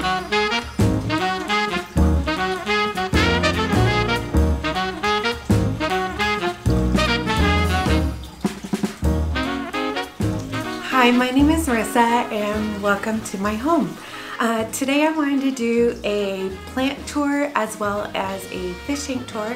Hi, my name is Marissa and welcome to my home. Today I wanted to do a plant tour as well as a fish tank tour.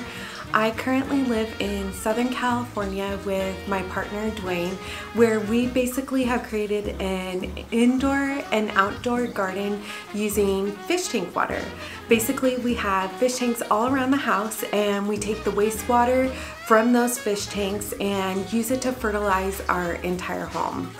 I currently live in Southern California with my partner Dwayne, where we basically have created an indoor and outdoor garden using fish tank water. Basically, we have fish tanks all around the house and we take the wastewater from those fish tanks and use it to fertilize our entire home.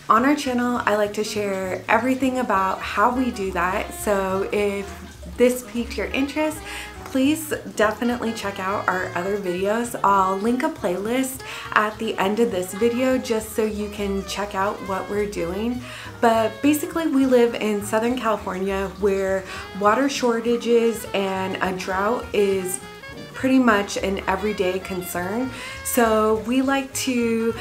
On our channel, I like to share everything about how we do that, so if this piqued your interest, please definitely check out our other videos. I'll link a playlist at the end of this video just so you can check out what we're doing. But basically, we live in Southern California where water shortages and a drought is pretty much an everyday concern. So we like to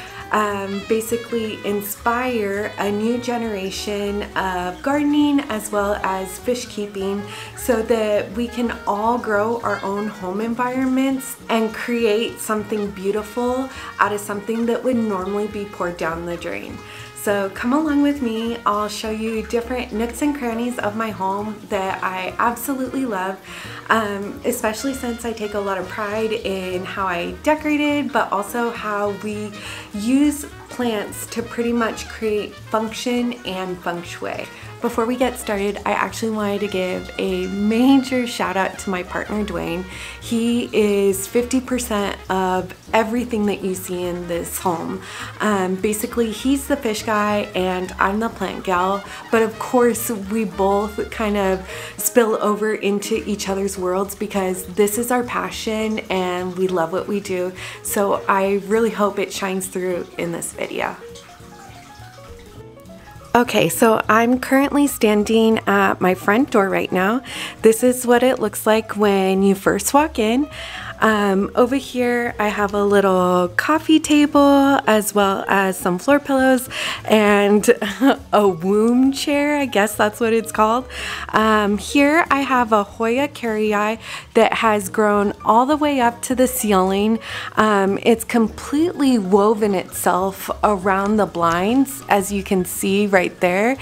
basically inspire a new generation of gardening as well as fish keeping so that we can all grow our own home environments and create something beautiful out of something that would normally be poured down the drain. So come along with me. I'll show you different nooks and crannies of my home that I absolutely love, especially since I take a lot of pride in how I decorated, but also how we use plants to pretty much create function and feng shui. Before we get started, I actually wanted to give a major shout out to my partner Dwayne. He is 50% of everything that you see in this home. Basically, he's the fish guy and I'm the plant gal, but of course we both kind of spill over into each other's worlds because this is our passion and we love what we do. So I really hope it shines through in this video. Okay, so I'm currently standing at my front door right now. This is what it looks like when you first walk in. Over here I have a little coffee table as well as some floor pillows and a womb chair, I guess that's what it's called. Here I have a Hoya carrii that has grown all the way up to the ceiling. It's completely woven itself around the blinds, as you can see right there.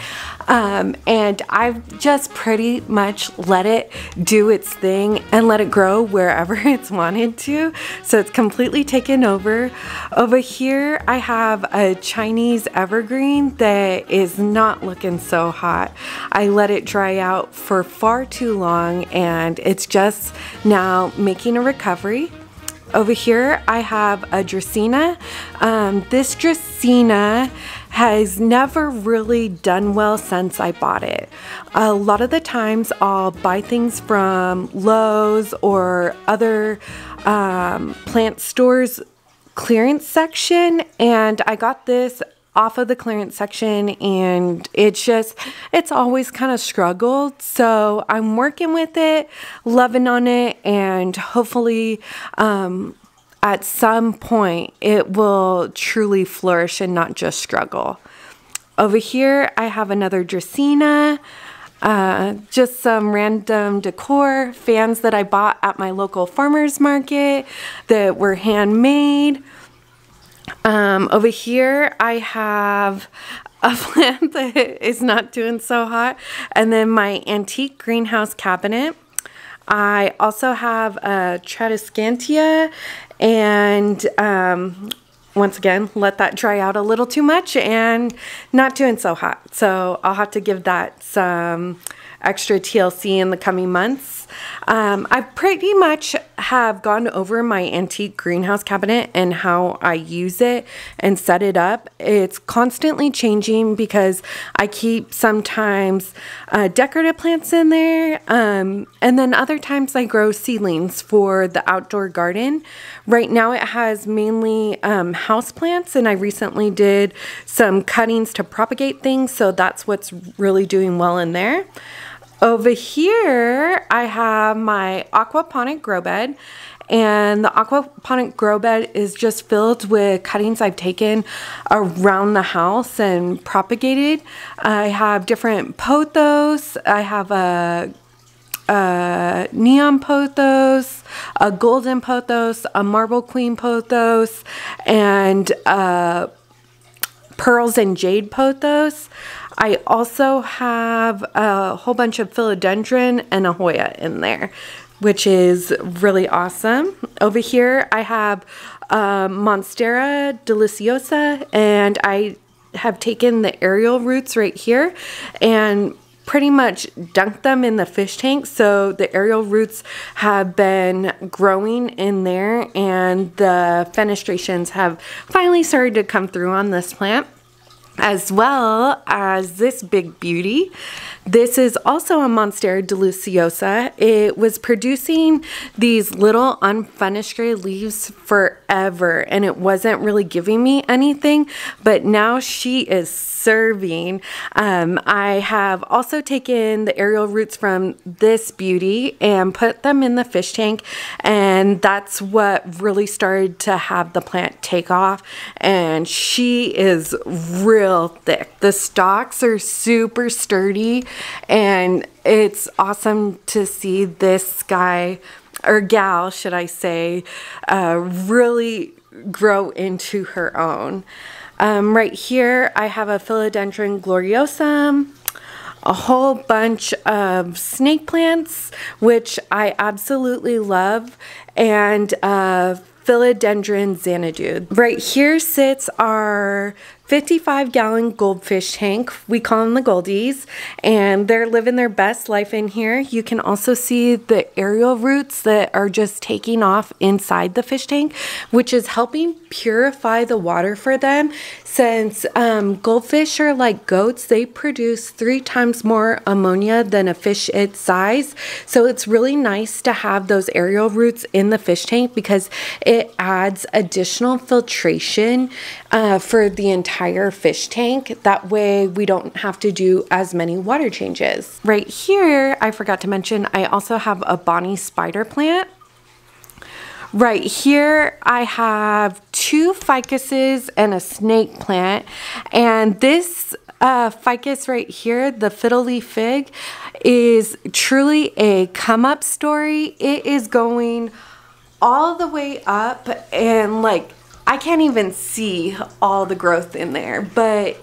And I've just pretty much let it do its thing and let it grow wherever it's wanted to. So it's completely taken over. Over here I have a Chinese evergreen that is not looking so hot. I let it dry out for far too long and it's just now making a recovery. Over here I have a Dracaena. This Dracaena has never really done well since I bought it. A lot of the times I'll buy things from Lowe's or other plant stores clearance section, and I got this off of the clearance section and it's always kind of struggled. So I'm working with it, loving on it, and hopefully at some point it will truly flourish and not just struggle. Over here I have another Dracaena, just some random decor, fans that I bought at my local farmer's market that were handmade. Over here I have a plant that is not doing so hot, and then my antique greenhouse cabinet. I also have a Tradescantia, and once again let that dry out a little too much and not doing so hot, so I'll have to give that some extra TLC in the coming months. I pretty much have gone over my antique greenhouse cabinet and how I use it and set it up. It's constantly changing because I keep sometimes decorative plants in there, and then other times I grow seedlings for the outdoor garden. Right now it has mainly house plants, and I recently did some cuttings to propagate things, so that's what's really doing well in there. Over here I have my aquaponic grow bed, and the aquaponic grow bed is just filled with cuttings I've taken around the house and propagated. I have different pothos. I have a neon pothos, a golden pothos, a marble queen pothos, and pearls and jade pothos. I also have a whole bunch of philodendron and a Hoya in there, which is really awesome. Over here I have Monstera deliciosa, and I have taken the aerial roots right here and pretty much dunked them in the fish tank. So the aerial roots have been growing in there, and the fenestrations have finally started to come through on this plant, as well as this big beauty. This is also a Monstera deliciosa. It was producing these little unfenestrated leaves forever, and it wasn't really giving me anything, but now she is serving. I have also taken the aerial roots from this beauty and put them in the fish tank, and that's what really started to have the plant take off, and she is real thick. The stalks are super sturdy, and it's awesome to see this guy, or gal should I say, really grow into her own. Right here I have a philodendron gloriosum, a whole bunch of snake plants, which I absolutely love, and philodendron xanadu. Right here sits our 55-gallon goldfish tank. We call them the Goldies, and they're living their best life in here. You can also see the aerial roots that are just taking off inside the fish tank, which is helping purify the water for them. Since goldfish are like goats, they produce 3 times more ammonia than a fish its size. So it's really nice to have those aerial roots in the fish tank because it adds additional filtration for the entire fish tank. That way we don't have to do as many water changes. Right here, I forgot to mention, I also have a Bonnie spider plant. Right here, I have 2 ficuses and a snake plant, and this ficus right here, the fiddle leaf fig, is truly a come up story. It is going all the way up, and like I can't even see all the growth in there, but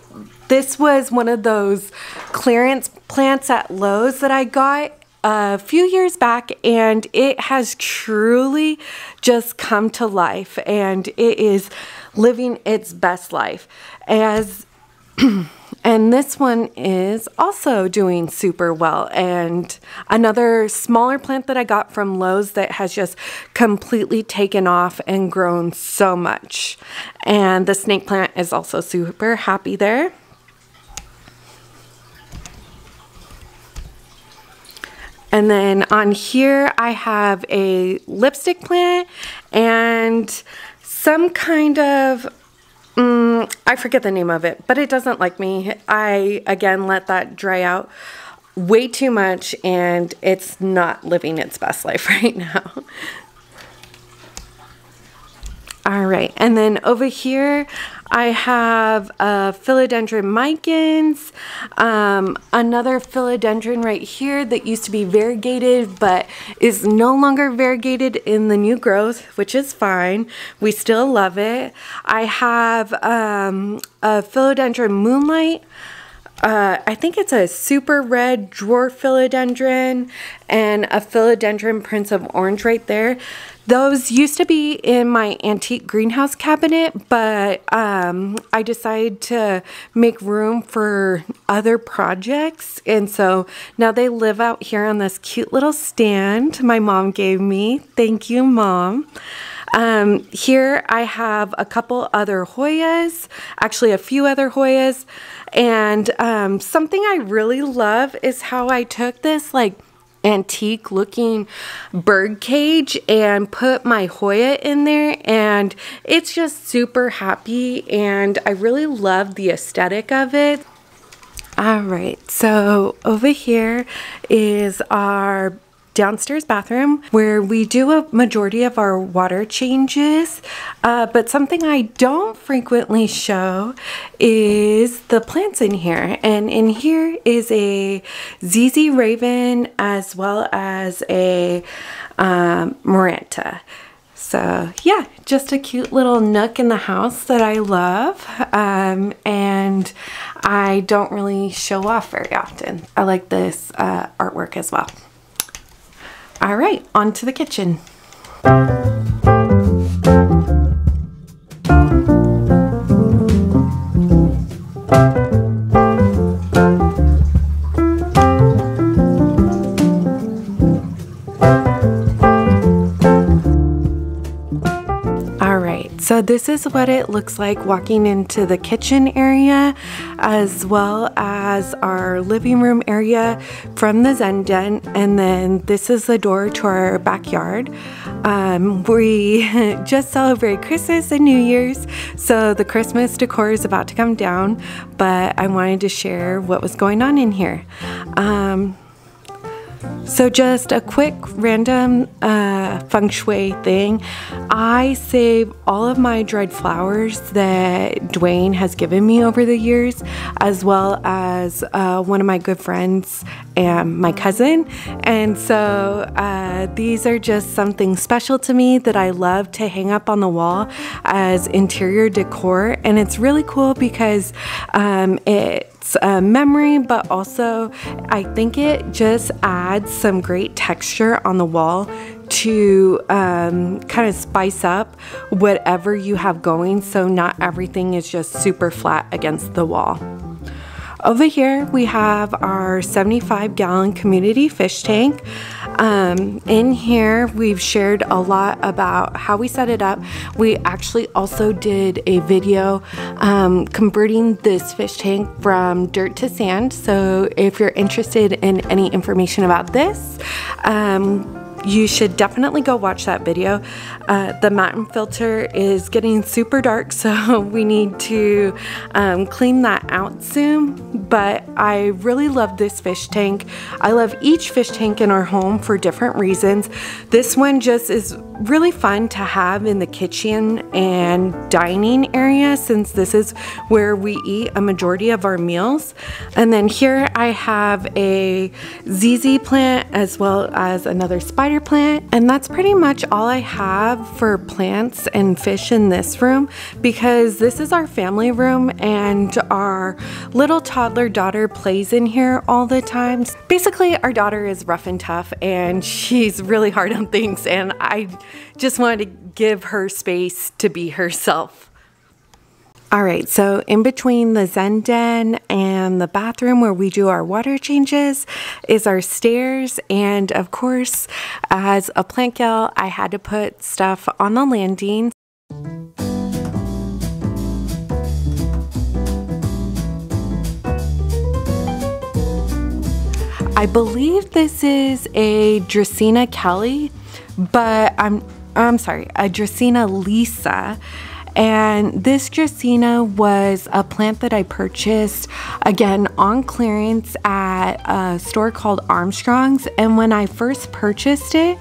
this was one of those clearance plants at Lowe's that I got a few years back, and it has truly just come to life, and it is living its best life. And this one is also doing super well. And another smaller plant that I got from Lowe's that has just completely taken off and grown so much. And the snake plant is also super happy there. And then on here I have a lipstick plant and some kind of, I forget the name of it, but it doesn't like me. I, again, let that dry out way too much, and it's not living its best life right now. All right, and then over here I have philodendron micans, another philodendron right here that used to be variegated but is no longer variegated in the new growth, which is fine. We still love it. I have a philodendron moonlight. I think it's a super red dwarf philodendron, and a philodendron Prince of Orange right there. Those used to be in my antique greenhouse cabinet, but I decided to make room for other projects, and so now they live out here on this cute little stand my mom gave me. Thank you, Mom. Here I have a couple other Hoyas, actually a few other Hoyas, and something I really love is how I took this like antique looking bird cage and put my Hoya in there, and it's just super happy, and I really love the aesthetic of it. All right, so over here is our downstairs bathroom where we do a majority of our water changes, but something I don't frequently show is the plants in here. And in here is a ZZ Raven as well as a Maranta. So yeah, just a cute little nook in the house that I love, and I don't really show off very often. I like this artwork as well. All right, on to the kitchen. So this is what it looks like walking into the kitchen area as well as our living room area from the Zen Den, and then this is the door to our backyard. We just celebrated Christmas and New Year's, so the Christmas decor is about to come down, but I wanted to share what was going on in here. So just a quick random feng shui thing. I save all of my dried flowers that Dwayne has given me over the years, as well as one of my good friends and my cousin. And so these are just something special to me that I love to hang up on the wall as interior decor. And it's really cool because it's a memory, but also I think it just adds some great texture on the wall to kind of spice up whatever you have going, so not everything is just super flat against the wall. Over here we have our 75-gallon community fish tank. In here we've shared a lot about how we set it up. We actually also did a video converting this fish tank from dirt to sand, so if you're interested in any information about this, you should definitely go watch that video. The mountain filter is getting super dark, so we need to clean that out soon. But I really love this fish tank. I love each fish tank in our home for different reasons. This one just is really fun to have in the kitchen and dining area, since this is where we eat a majority of our meals. And then here I have a ZZ plant as well as another spider plant, and that's pretty much all I have for plants and fish in this room, because this is our family room and our little toddler daughter plays in here all the time. Basically, our daughter is rough and tough and she's really hard on things, and I just wanted to give her space to be herself. Alright, so in between the Zen Den and the bathroom where we do our water changes is our stairs, and of course, as a plant gal, I had to put stuff on the landing. I believe this is a Dracaena Kelly, but I'm sorry, a Dracaena Lisa. And this Dracaena was a plant that I purchased, again, on clearance at a store called Armstrong's. And when I first purchased it,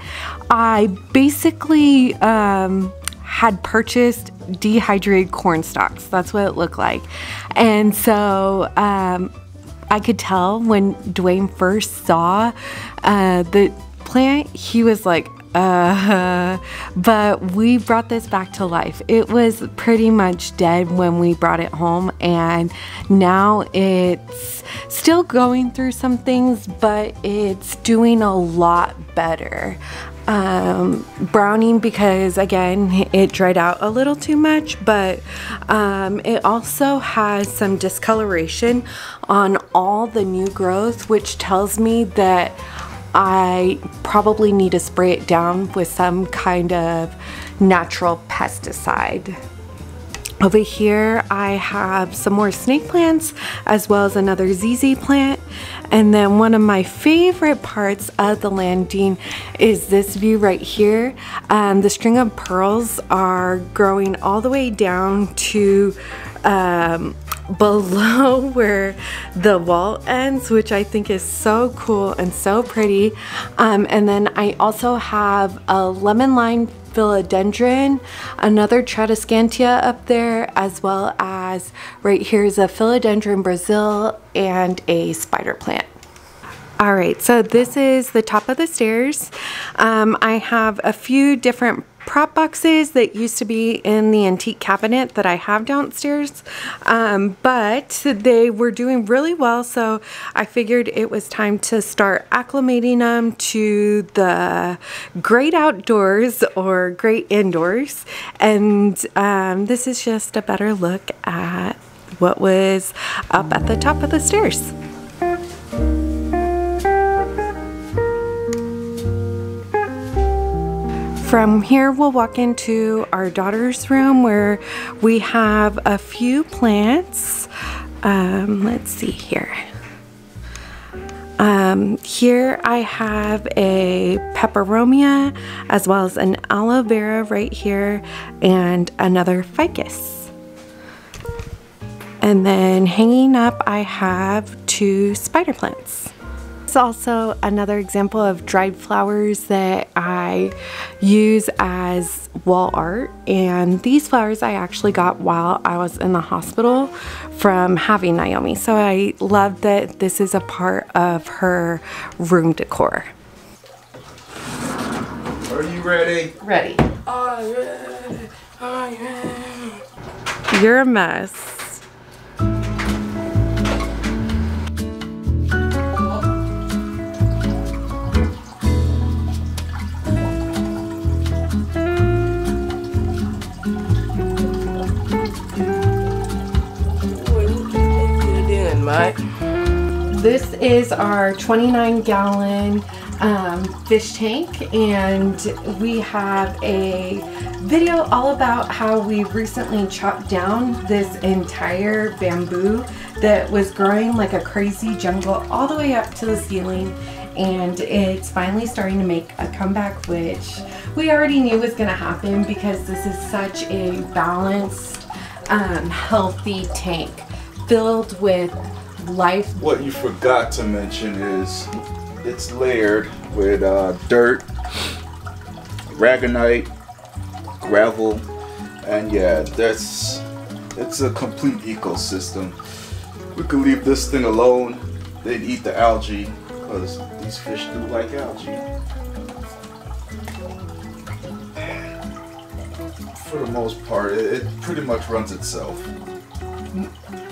I basically had purchased dehydrated corn stalks. That's what it looked like. And so I could tell when Dwayne first saw the plant, he was like, but we brought this back to life. It was pretty much dead when we brought it home, and now it's still going through some things, but it's doing a lot better. Browning because, again, it dried out a little too much, but it also has some discoloration on all the new growth, which tells me that I probably need to spray it down with some kind of natural pesticide. Over here I have some more snake plants as well as another ZZ plant. And then one of my favorite parts of the landing is this view right here. The string of pearls are growing all the way down to below where the wall ends, which I think is so cool and so pretty. And then I also have a lemon lime philodendron, another tradescantia up there, as well as right here is a philodendron Brazil and a spider plant. All right, so this is the top of the stairs. I have a few different prop boxes that used to be in the antique cabinet that I have downstairs, but they were doing really well, so I figured it was time to start acclimating them to the great outdoors or great indoors. And this is just a better look at what was up at the top of the stairs. From here, we'll walk into our daughter's room where we have a few plants. Let's see here. Here I have a peperomia, as well as an aloe vera right here, and another ficus. And then hanging up, I have 2 spider plants. It's also another example of dried flowers that I use as wall art, and these flowers I actually got while I was in the hospital from having Naomi, so I love that this is a part of her room decor. Are you ready? Ready. I'm ready. I'm ready. You're a mess. This is our 29-gallon fish tank, and we have a video all about how we recently chopped down this entire bamboo that was growing like a crazy jungle all the way up to the ceiling, and it's finally starting to make a comeback, which we already knew was going to happen because this is such a balanced, healthy tank filled with life. What you forgot to mention is it's layered with dirt, ragonite, gravel, and yeah, it's a complete ecosystem. We could leave this thing alone, they'd eat the algae, because these fish do like algae. For the most part, it pretty much runs itself.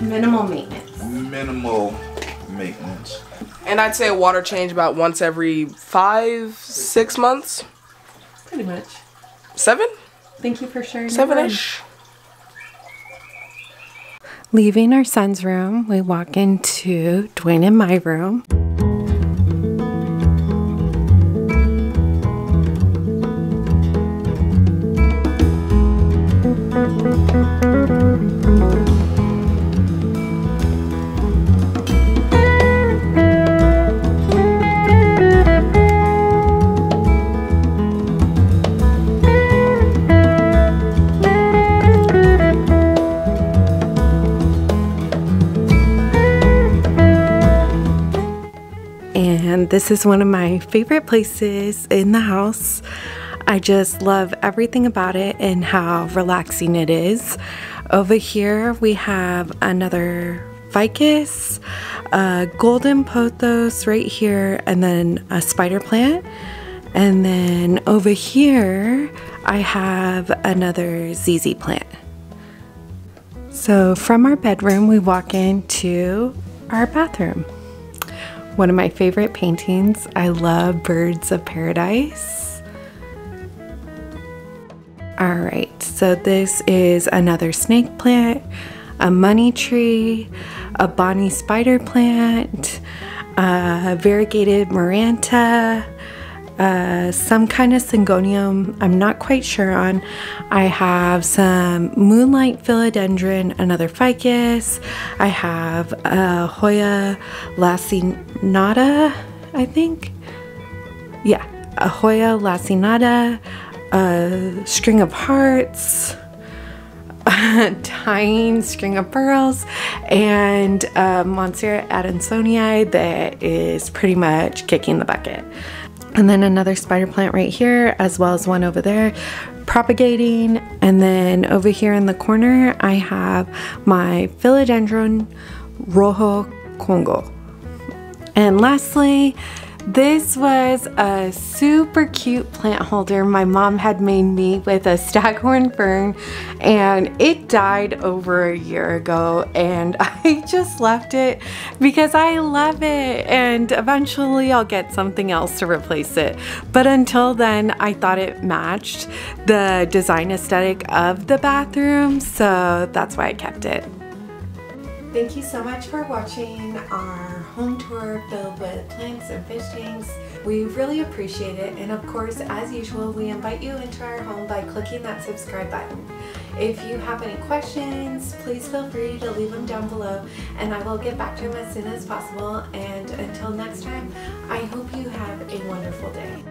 Minimal maintenance. Minimal maintenance. And I'd say a water change about once every 5-6 months. Pretty much. 7? Thank you for sharing. 7-ish. Leaving our son's room, we walk into Dwayne and my room. And this is one of my favorite places in the house. I just love everything about it and how relaxing it is. Over here we have another ficus, a golden pothos right here, and then a spider plant. And then over here I have another ZZ plant. So from our bedroom we walk into our bathroom. One of my favorite paintings. I love Birds of Paradise. All right, so this is another snake plant, a money tree, a Bonnie spider plant, a variegated Maranta, some kind of Syngonium, I'm not quite sure on. I have some Moonlight Philodendron, another ficus. I have a Hoya lacinata, I think. Yeah, a Hoya lacinata, a string of hearts, dying string of pearls and Monstera adansonii that is pretty much kicking the bucket. And then another spider plant right here, as well as one over there propagating. And then over here in the corner, I have my Philodendron Rojo Congo. And lastly, this was a super cute plant holder my mom had made me with a staghorn fern, and it died over a year ago, and I just left it because I love it, and eventually I'll get something else to replace it. But until then, I thought it matched the design aesthetic of the bathroom, so that's why I kept it. Thank you so much for watching our home tour filled with plants and fish tanks. We really appreciate it, and of course, as usual, we invite you into our home by clicking that subscribe button. If you have any questions, please feel free to leave them down below, and I will get back to them as soon as possible. And until next time, I hope you have a wonderful day.